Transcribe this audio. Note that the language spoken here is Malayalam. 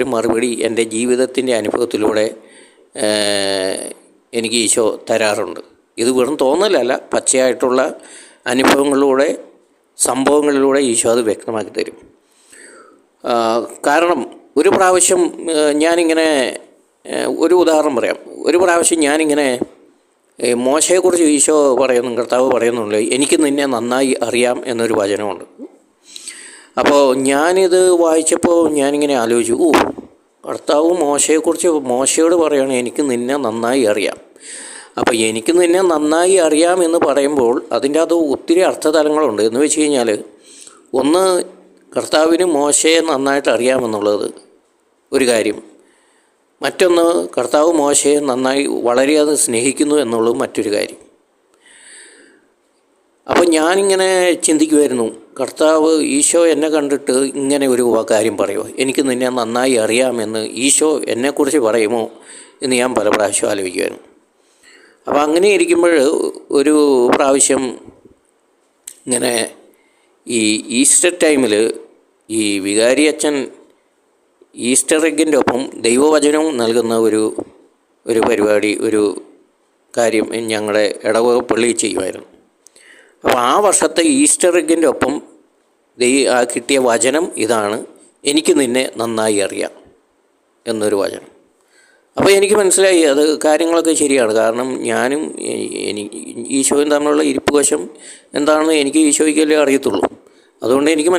ഒരു മറുപടി എൻ്റെ ജീവിതത്തിൻ്റെ അനുഭവത്തിലൂടെ എനിക്ക് ഈശോ തരാറുണ്ട്. ഇത് വെറും തോന്നലല്ല, പച്ചയായിട്ടുള്ള അനുഭവങ്ങളിലൂടെ, സംഭവങ്ങളിലൂടെ ഈശോ അത് വ്യക്തമാക്കി തരും. കാരണം ഒരു പ്രാവശ്യം ഞാനിങ്ങനെ ഒരു ഉദാഹരണം പറയാം. ഒരു പ്രാവശ്യം ഞാനിങ്ങനെ മോശയെക്കുറിച്ച് ഈശോ കർത്താവ് പറയുന്നുണ്ട്, എനിക്ക് നിന്നെ നന്നായി അറിയാം എന്നൊരു വചനമുണ്ട്. അപ്പോൾ ഞാനിത് വായിച്ചപ്പോൾ ഞാനിങ്ങനെ ആലോചിച്ചു, കർത്താവ് മോശയോട് പറയുകയാണ് എനിക്ക് നിന്നെ നന്നായി അറിയാം. അപ്പോൾ എനിക്ക് നിന്നെ നന്നായി അറിയാം എന്ന് പറയുമ്പോൾ അതിൻ്റെ അത് ഒത്തിരി അർത്ഥതലങ്ങളുണ്ട്. എന്ന് വെച്ച് കഴിഞ്ഞാൽ, ഒന്ന്, കർത്താവിന് മോശയെ നന്നായിട്ട് അറിയാമെന്നുള്ളത് ഒരു കാര്യം. മറ്റൊന്ന്, കർത്താവ് മോശയെ നന്നായി വളരെയധികം സ്നേഹിക്കുന്നു എന്നുള്ളത് മറ്റൊരു കാര്യം. അപ്പോൾ ഞാനിങ്ങനെ ചിന്തിക്കുമായിരുന്നു, കർത്താവ് ഈശോ എന്നെ കണ്ടിട്ട് ഇങ്ങനെ ഒരു കാര്യം പറയുമോ, എനിക്ക് നിന്നെ നന്നായി അറിയാമെന്ന് ഈശോ എന്നെക്കുറിച്ച് പറയുമോ എന്ന് ഞാൻ പല പ്രാവശ്യം ആലോചിക്കുമായിരുന്നു. അപ്പോൾ അങ്ങനെ ഇരിക്കുമ്പോൾ ഒരു പ്രാവശ്യം ഇങ്ങനെ ഈ ഈസ്റ്റർ ടൈമിൽ ഈ വികാരി അച്ഛൻ ഈസ്റ്റർ എഗ്ഗിൻ്റെ ഒപ്പം ദൈവവചനവും നൽകുന്ന ഒരു പരിപാടി, ഒരു കാര്യം ഞങ്ങളുടെ ഇടവക പള്ളിയിൽ ചെയ്യുമായിരുന്നു. അപ്പോൾ ആ വർഷത്തെ ഈസ്റ്റർ എഗ്ഗിൻ്റെ ഒപ്പം കിട്ടിയ വചനം ഇതാണ്, എനിക്ക് നിന്നെ നന്നായി അറിയാം എന്നൊരു വചനം. അപ്പോൾ എനിക്ക് മനസ്സിലായി അത് കാര്യങ്ങളൊക്കെ ശരിയാണ്. കാരണം ഞാനും ഈശോയും തമ്മിലുള്ള ഇരിപ്പ് വശം എന്താണെന്ന് എനിക്ക് ഈശോയ്ക്കല്ലേ അറിയത്തുള്ളൂ. അതുകൊണ്ട് എനിക്ക്